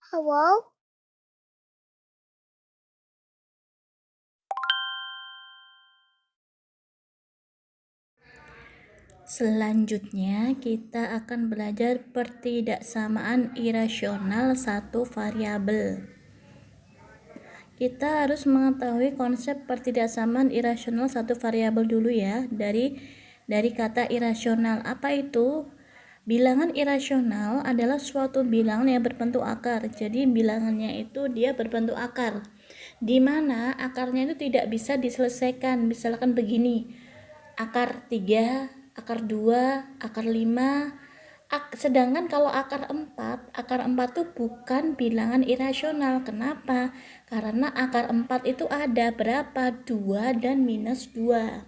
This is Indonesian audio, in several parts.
Hello? Selanjutnya, kita akan belajar pertidaksamaan irasional satu variabel. Kita harus mengetahui konsep pertidaksamaan irasional satu variabel dulu ya. Dari kata irasional, apa itu? Bilangan irasional adalah suatu bilangan yang berbentuk akar. Jadi bilangannya itu dia berbentuk akar, di mana akarnya itu tidak bisa diselesaikan. Misalkan begini, akar 3, akar 2, akar 5. Sedangkan kalau akar 4 itu bukan bilangan irasional. Kenapa? Karena akar 4 itu ada berapa? 2 dan minus 2.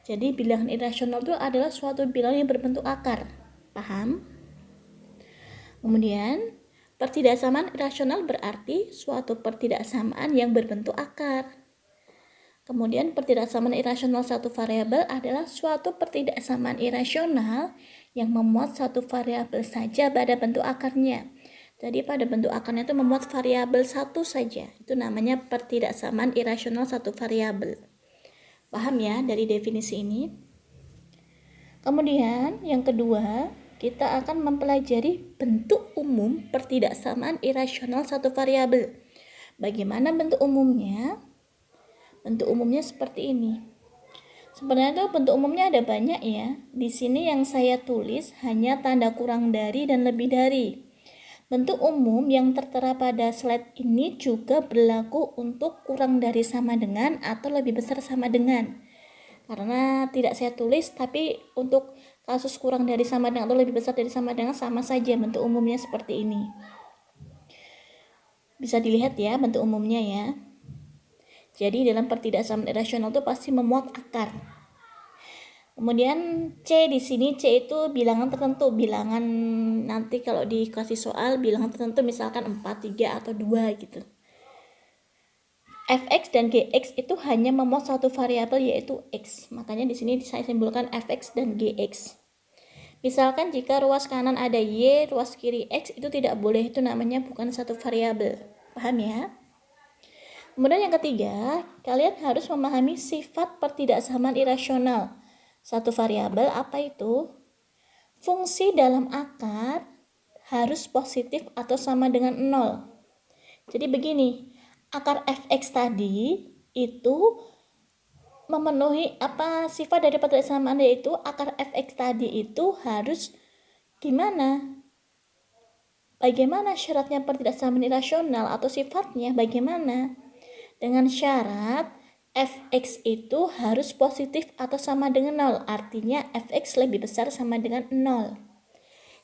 Jadi bilangan irasional itu adalah suatu bilangan yang berbentuk akar. Paham? Kemudian, pertidaksamaan irasional berarti suatu pertidaksamaan yang berbentuk akar. Kemudian pertidaksamaan irasional satu variabel adalah suatu pertidaksamaan irasional yang memuat satu variabel saja pada bentuk akarnya. Jadi pada bentuk akarnya itu memuat variabel satu saja. Itu namanya pertidaksamaan irasional satu variabel. Paham ya dari definisi ini? Kemudian yang kedua, kita akan mempelajari bentuk umum pertidaksamaan irasional satu variabel. Bagaimana bentuk umumnya? Bentuk umumnya seperti ini. Sebenarnya tuh bentuk umumnya ada banyak ya. Di sini yang saya tulis hanya tanda kurang dari dan lebih dari. Bentuk umum yang tertera pada slide ini juga berlaku untuk kurang dari sama dengan atau lebih besar sama dengan. Karena tidak saya tulis, tapi untuk kasus kurang dari sama dengan atau lebih besar dari sama dengan sama saja bentuk umumnya seperti ini. Bisa dilihat ya bentuk umumnya ya. Jadi dalam pertidaksamaan irasional itu pasti memuat akar. Kemudian C di sini, C itu bilangan tertentu, bilangan nanti kalau dikasih soal bilangan tertentu misalkan 4, 3 atau 2 gitu. Fx dan Gx itu hanya memuat satu variabel yaitu X. Makanya di sini saya simbolkan Fx dan Gx. Misalkan jika ruas kanan ada Y, ruas kiri X itu tidak boleh, itu namanya bukan satu variabel. Paham ya? Kemudian yang ketiga, kalian harus memahami sifat pertidaksamaan irasional satu variabel. Apa itu? Fungsi dalam akar harus positif atau sama dengan 0. Jadi begini, akar fx tadi itu memenuhi apa sifat dari pertidaksamaan, yaitu akar fx tadi itu harus gimana? Bagaimana syaratnya pertidaksamaan irasional atau sifatnya bagaimana? Dengan syarat fx itu harus positif atau sama dengan 0. Artinya fx lebih besar sama dengan 0.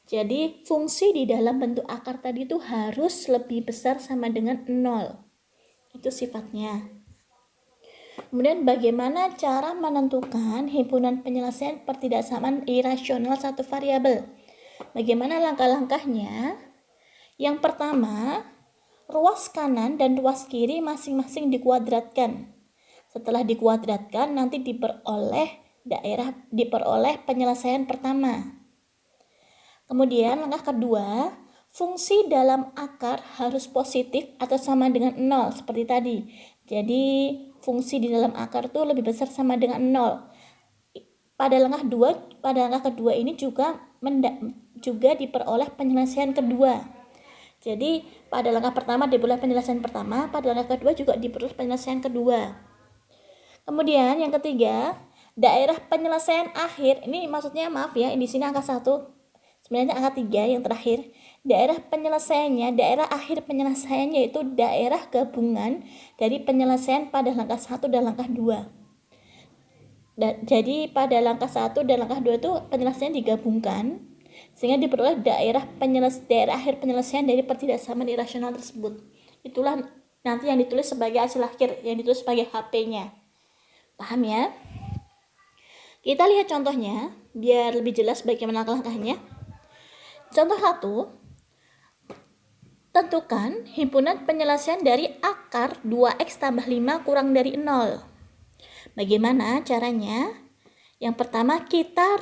Jadi fungsi di dalam bentuk akar tadi itu harus lebih besar sama dengan 0. Itu sifatnya. Kemudian bagaimana cara menentukan himpunan penyelesaian pertidaksamaan irasional satu variabel? Bagaimana langkah-langkahnya? Yang pertama, ruas kanan dan ruas kiri masing-masing dikuadratkan. Setelah dikuadratkan nanti diperoleh penyelesaian pertama. Kemudian langkah kedua, fungsi dalam akar harus positif atau sama dengan 0 seperti tadi. Jadi fungsi di dalam akar itu lebih besar sama dengan 0. Pada langkah kedua ini juga diperoleh penyelesaian kedua. Jadi pada langkah pertama diperoleh penyelesaian pertama, pada langkah kedua juga diperoleh penyelesaian kedua. Kemudian yang ketiga, daerah penyelesaian akhir, ini maksudnya maaf ya, di sini angka 1, sebenarnya angka 3 yang terakhir. Daerah penyelesaiannya, daerah akhir penyelesaiannya itu daerah gabungan dari penyelesaian pada langkah 1 dan langkah 2. Jadi pada langkah 1 dan langkah 2 itu penyelesaian digabungkan sehingga diperoleh daerah akhir penyelesaian dari pertidaksamaan irasional tersebut. Itulah nanti yang ditulis sebagai hasil akhir, yang ditulis sebagai HP-nya. Paham ya? Kita lihat contohnya biar lebih jelas bagaimana langkahnya. Contoh 1, tentukan himpunan penyelesaian dari akar 2x tambah 5 kurang dari 0. Bagaimana caranya? Yang pertama, kita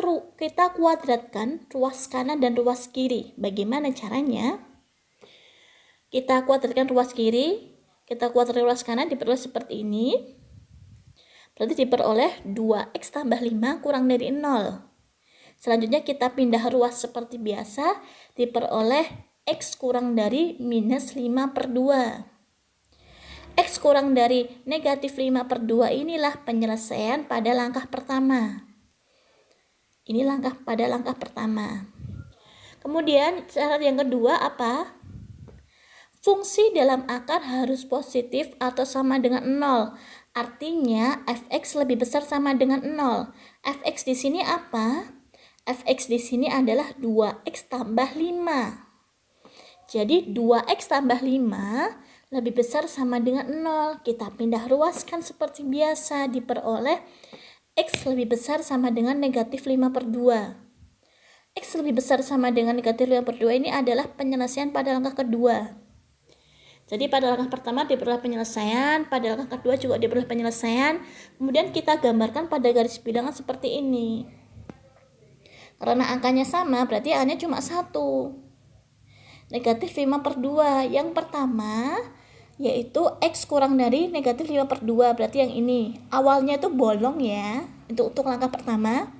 kuadratkan ruas kanan dan ruas kiri. Bagaimana caranya? Kita kuadratkan ruas kiri, kita kuadratkan ruas kanan, diperoleh seperti ini. Berarti diperoleh 2x tambah 5 kurang dari 0. Selanjutnya kita pindah ruas seperti biasa, diperoleh x kurang dari minus 5 per 2. X kurang dari negatif 5 per 2 inilah penyelesaian pada langkah pertama. Ini pada langkah pertama. Kemudian syarat yang kedua apa? Fungsi dalam akar harus positif atau sama dengan 0. Artinya fx lebih besar sama dengan 0. Fx di sini apa? Fx di sini adalah 2x tambah 5. Jadi 2x tambah 5 lebih besar sama dengan 0. Kita pindah ruaskan seperti biasa, diperoleh x lebih besar sama dengan negatif 5 per 2. X lebih besar sama dengan negatif 5 per 2 ini adalah penyelesaian pada langkah kedua. Jadi pada langkah pertama diperoleh penyelesaian, pada langkah kedua juga diperoleh penyelesaian. Kemudian kita gambarkan pada garis bilangan seperti ini. Karena angkanya sama, berarti A-nya cuma 1. Negatif 5 per 2. Yang pertama yaitu X kurang dari negatif 5 per 2. Berarti yang ini. Awalnya itu bolong ya. Itu untuk langkah pertama.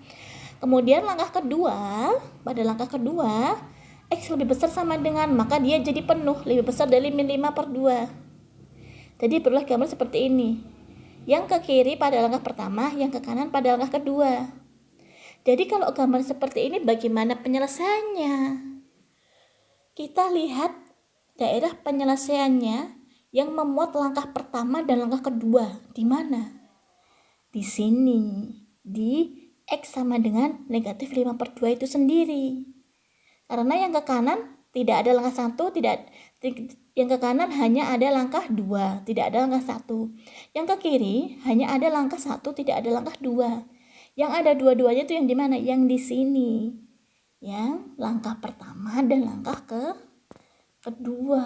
Kemudian langkah kedua. Pada langkah kedua X lebih besar sama dengan, maka dia jadi penuh. Lebih besar dari min 5 per 2. Jadi perlu gambar seperti ini. Yang ke kiri pada langkah pertama, yang ke kanan pada langkah kedua. Jadi kalau gambar seperti ini bagaimana penyelesaiannya? Kita lihat daerah penyelesaiannya yang memuat langkah pertama dan langkah kedua. Di mana? Di sini. Di X sama dengan negatif 5 per 2 itu sendiri. Karena yang ke kanan tidak ada langkah 1, yang ke kanan hanya ada langkah 2, tidak ada langkah 1. Yang ke kiri hanya ada langkah 1, tidak ada langkah 2. Yang ada dua-duanya itu yang di mana? Yang di sini. Yang langkah pertama dan langkah kedua.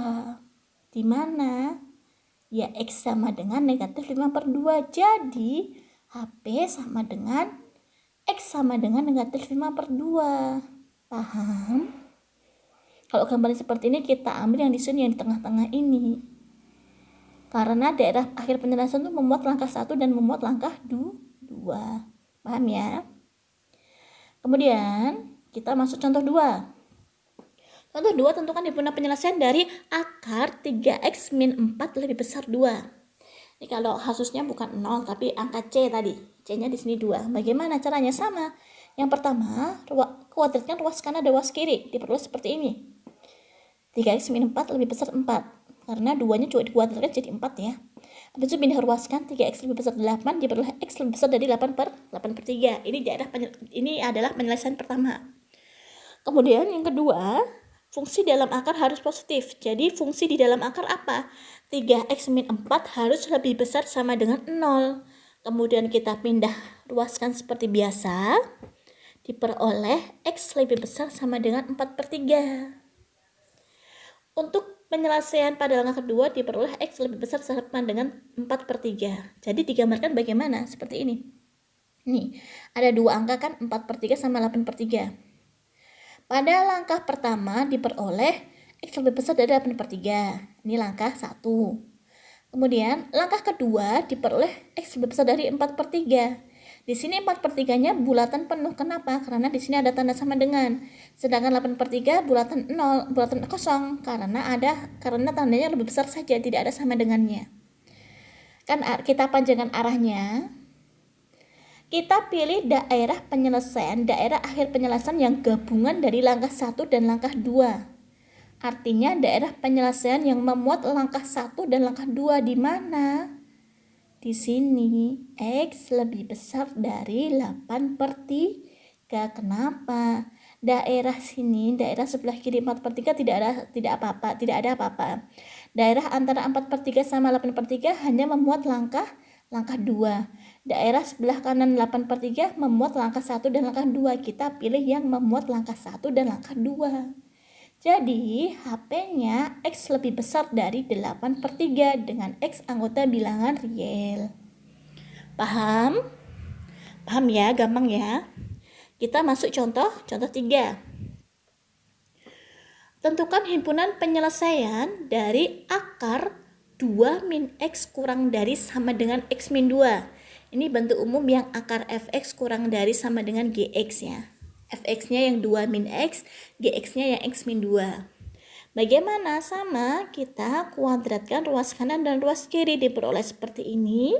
Di mana? Ya X sama dengan negatif 5 per 2. Jadi HP sama dengan X sama dengan negatif 5 per 2. Paham? Kalau gambarnya seperti ini kita ambil yang di sini, yang di tengah-tengah ini. Karena daerah akhir penjelasan itu memuat langkah 1 dan memuat langkah 2. Paham ya? Kemudian kita masuk contoh 2. Contoh 2 tentukan himpunan penyelesaian dari akar 3x min 4 lebih besar 2. Ini kalau kasusnya bukan 0 tapi angka C tadi. C-nya di sini 2. Bagaimana caranya? Sama. Yang pertama, kuadratkan ruas kanan dan ruas kiri. Diperoleh seperti ini. 3x min 4 lebih besar 4. Karena 2-nya juga dikuadratkan jadi 4 ya. Habis itu pindah ruaskan 3x lebih besar 8, diperoleh x lebih besar dari 8 per 3. Ini adalah penyelesaian pertama. Kemudian yang kedua, fungsi dalam akar harus positif. Jadi fungsi di dalam akar apa? 3x min 4 harus lebih besar sama dengan 0. Kemudian kita pindah ruaskan seperti biasa. Diperoleh x lebih besar sama dengan 4 per 3. Untuk penyelesaian pada langkah kedua diperoleh x lebih besar sama dengan 4 per 3. Jadi digambarkan bagaimana? Seperti ini. Nih, ada dua angka kan, 4 per 3 sama 8 per 3. Pada langkah pertama diperoleh x lebih besar dari 8 per 3. Ini langkah 1. Kemudian langkah kedua diperoleh x lebih besar dari 4 per 3. Di sini 4 per 3-nya bulatan penuh. Kenapa? Karena di sini ada tanda sama dengan. Sedangkan 8 per 3 bulatan 0, bulatan kosong. Karena tandanya lebih besar saja, tidak ada sama dengannya. Kan kita panjangkan arahnya. Kita pilih daerah penyelesaian, daerah akhir penyelesaian yang gabungan dari langkah 1 dan langkah 2. Artinya daerah penyelesaian yang memuat langkah 1 dan langkah 2 di mana? Di sini X lebih besar dari 8 per 3. Kenapa? Daerah sini, daerah sebelah kiri 4 per 3 tidak ada apa-apa. Daerah antara 4 per 3 sama 8 per 3 hanya memuat langkah 2. Daerah sebelah kanan 8 per 3 memuat langkah 1 dan langkah 2. Kita pilih yang memuat langkah 1 dan langkah 2. Jadi HP-nya X lebih besar dari 8 per 3 dengan X anggota bilangan real. Paham? Paham ya? Gampang ya? Kita masuk contoh 3. Tentukan himpunan penyelesaian dari akar 2 min X kurang dari sama dengan X min 2. Ini bentuk umum yang akar Fx kurang dari sama dengan Gx ya. Fx-nya yang 2 min X, Gx-nya yang X min 2. Bagaimana? Sama, kita kuadratkan ruas kanan dan ruas kiri, diperoleh seperti ini.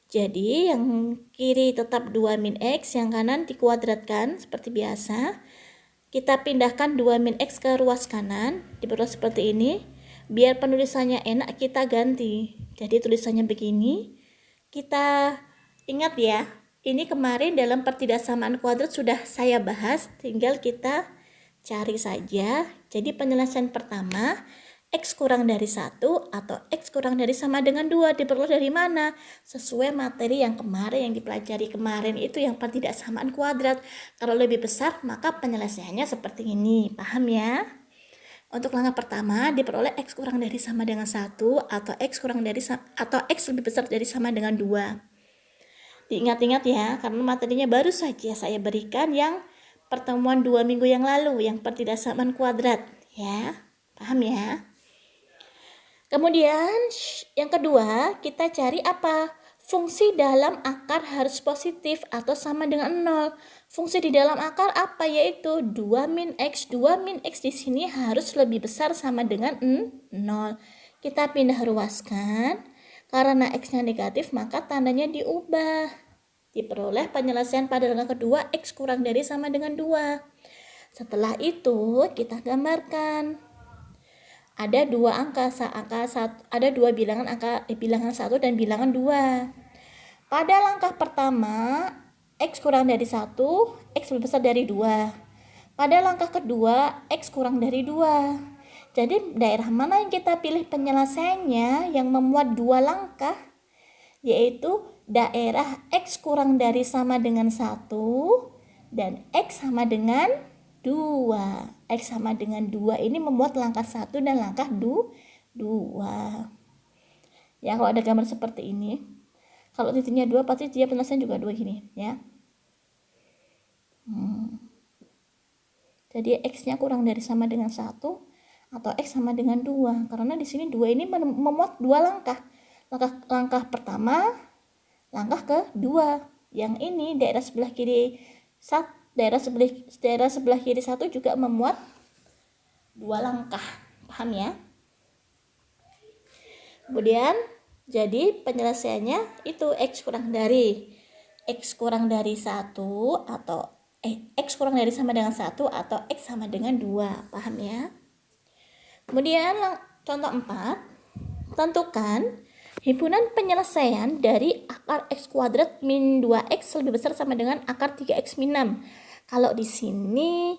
Jadi yang kiri tetap 2 min X, yang kanan dikuadratkan seperti biasa. Kita pindahkan 2 min X ke ruas kanan, diperoleh seperti ini. Biar penulisannya enak, kita ganti. Jadi tulisannya begini. Kita ingat ya, ini kemarin dalam pertidaksamaan kuadrat sudah saya bahas, tinggal kita cari saja. Jadi penyelesaian pertama, X kurang dari 1 atau X kurang dari sama dengan 2 diperoleh dari mana? Sesuai materi yang kemarin, yang dipelajari kemarin itu yang pertidaksamaan kuadrat. Kalau lebih besar, maka penyelesaiannya seperti ini. Paham ya? Untuk langkah pertama, diperoleh X kurang dari sama dengan 1 atau X kurang dari atau X lebih besar dari sama dengan 2. Diingat-ingat ya, karena materinya baru saja saya berikan yang pertemuan 2 minggu yang lalu, yang pertidaksamaan kuadrat ya. Paham ya? Kemudian yang kedua, kita cari apa? Fungsi dalam akar harus positif atau sama dengan 0. Fungsi di dalam akar apa? Yaitu 2 min X. 2 min X di sini harus lebih besar sama dengan 0. Kita pindah ruaskan. Karena X-nya negatif, maka tandanya diubah. Diperoleh penyelesaian pada langkah kedua, X kurang dari sama dengan 2. Setelah itu, kita gambarkan. Ada dua ada dua bilangan bilangan 1 dan bilangan 2. Pada langkah pertama, X kurang dari 1, X lebih besar dari 2. Pada langkah kedua, X kurang dari 2. Jadi daerah mana yang kita pilih penyelesaiannya yang memuat 2 langkah? Yaitu daerah X kurang dari sama dengan 1 dan X sama dengan 2. X sama dengan 2 ini memuat langkah 1 dan langkah 2. Ya, kalau ada gambar seperti ini. Kalau titiknya 2 pasti dia penyelesaian juga 2 gini ya. Jadi X-nya kurang dari sama dengan 1 atau X sama dengan 2. Karena di sini 2 ini memuat 2 langkah. Langkah pertama, langkah kedua. Yang ini daerah sebelah kiri daerah sebelah kiri 1 juga memuat 2 langkah. Paham ya? Kemudian jadi penyelesaiannya itu X kurang dari 1 atau X kurang dari sama dengan 1 atau X sama dengan 2. Paham ya? Kemudian contoh 4, tentukan himpunan penyelesaian dari akar X kuadrat min 2X lebih besar sama dengan akar 3X min 6. Kalau di sini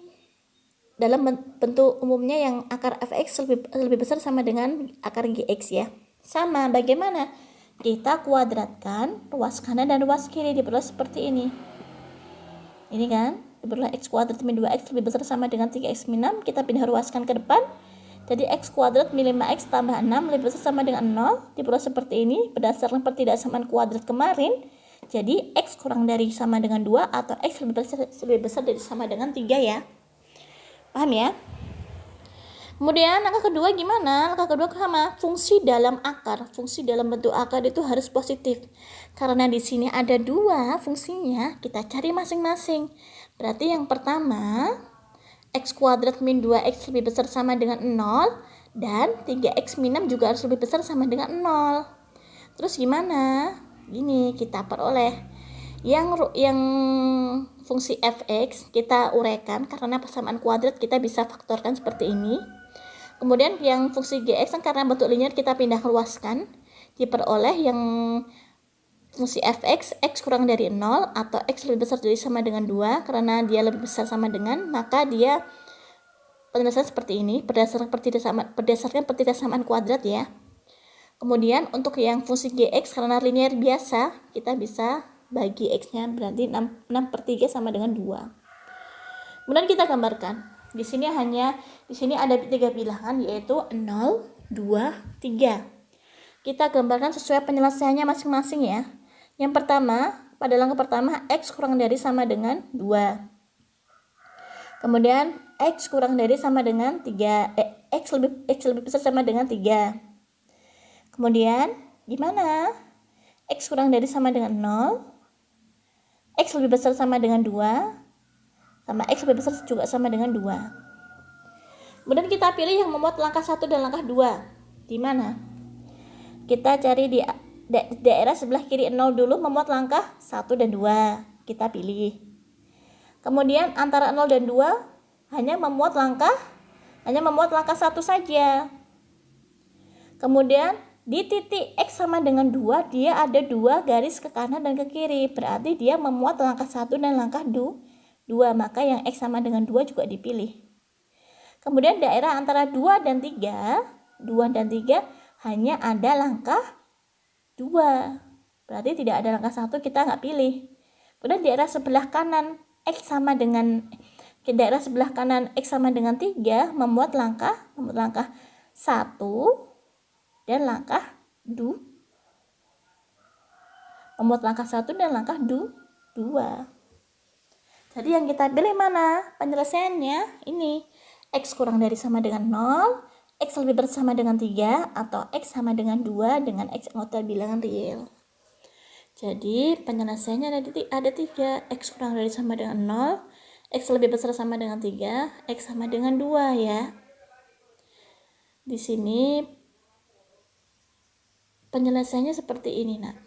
dalam bentuk umumnya yang akar Fx lebih besar sama dengan akar Gx ya. Sama, bagaimana? Kita kuadratkan ruas kanan dan ruas kiri, diperoleh seperti ini. Ini kan, diperoleh X kuadrat min 2X lebih besar sama dengan 3X min 6. Kita pindah ruaskan ke depan. Jadi X kuadrat min 5X tambah 6 lebih besar sama dengan 0. Diperoleh seperti ini berdasarkan pertidaksamaan kuadrat kemarin. Jadi X kurang dari sama dengan 2 atau X lebih besar dari sama dengan 3 ya. Paham ya? Kemudian langkah kedua gimana? Langkah kedua sama, fungsi dalam akar. Fungsi dalam bentuk akar itu harus positif. Karena di sini ada 2 fungsinya, kita cari masing-masing. Berarti yang pertama, X kuadrat min 2X lebih besar sama dengan 0 dan 3X min 6 juga harus lebih besar sama dengan 0. Terus gimana? Gini, kita peroleh yang fungsi Fx kita uraikan karena persamaan kuadrat kita bisa faktorkan seperti ini. Kemudian yang fungsi Gx kan karena bentuk linear kita pindah luaskan, diperoleh yang fungsi Fx X kurang dari 0 atau X lebih besar dari sama dengan 2. Karena dia lebih besar sama dengan, maka dia penyelesaian seperti ini berdasarkan pertidaksamaan kuadrat ya. Kemudian untuk yang fungsi Gx karena linear biasa, kita bisa bagi X-nya berarti 6/3 sama dengan 2. Kemudian kita gambarkan. Di sini ada 3 bilangan yaitu 0, 2, 3. Kita gambarkan sesuai penyelesaiannya masing-masing ya. Yang pertama, pada langkah pertama X kurang dari sama dengan 2. Kemudian X kurang dari sama dengan 3, X lebih besar sama dengan 3. Kemudian gimana? X kurang dari sama dengan 0, X lebih besar sama dengan 2, sama X lebih besar juga sama dengan 2. Kemudian kita pilih yang memuat langkah 1 dan langkah 2. Di mana? Kita cari di daerah sebelah kiri 0 dulu, memuat langkah 1 dan 2. Kita pilih. Kemudian antara 0 dan 2 hanya memuat langkah 1 saja. Kemudian di titik X sama dengan 2, dia ada 2 garis ke kanan dan ke kiri. Berarti dia memuat langkah 1 dan langkah 2. Maka yang X sama dengan 2 juga dipilih. Kemudian daerah antara 2 dan 3 hanya ada langkah 2. Berarti tidak ada langkah 1, kita nggak pilih. Kemudian daerah sebelah kanan X sama dengan 3 memuat langkah 1 dan langkah 2. Memuat langkah 1 dan langkah 2. Jadi yang kita pilih mana? Penyelesaiannya ini. X kurang dari sama dengan 0, X lebih besar sama dengan 3, atau X sama dengan 2 dengan X anggota bilangan real. Jadi penyelesaiannya ada 3. X kurang dari sama dengan 0, X lebih besar sama dengan 3, X sama dengan 2 ya. Di sini penyelesaiannya seperti ini, Nak.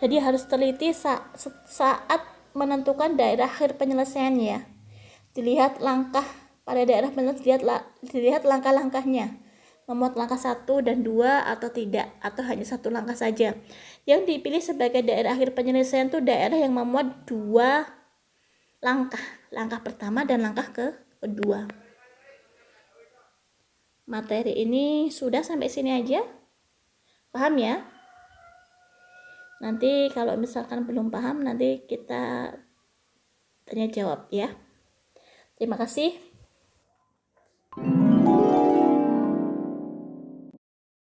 Jadi harus teliti saat menentukan daerah akhir penyelesaian ya. Dilihat langkah pada daerah penyelesaian, dilihat langkah-langkahnya. Memuat langkah 1 dan 2 atau tidak, atau hanya 1 langkah saja. Yang dipilih sebagai daerah akhir penyelesaian itu daerah yang memuat 2 langkah pertama dan langkah kedua. Materi ini sudah sampai sini aja. Paham ya? Nanti kalau misalkan belum paham, nanti kita tanya jawab ya. Terima kasih.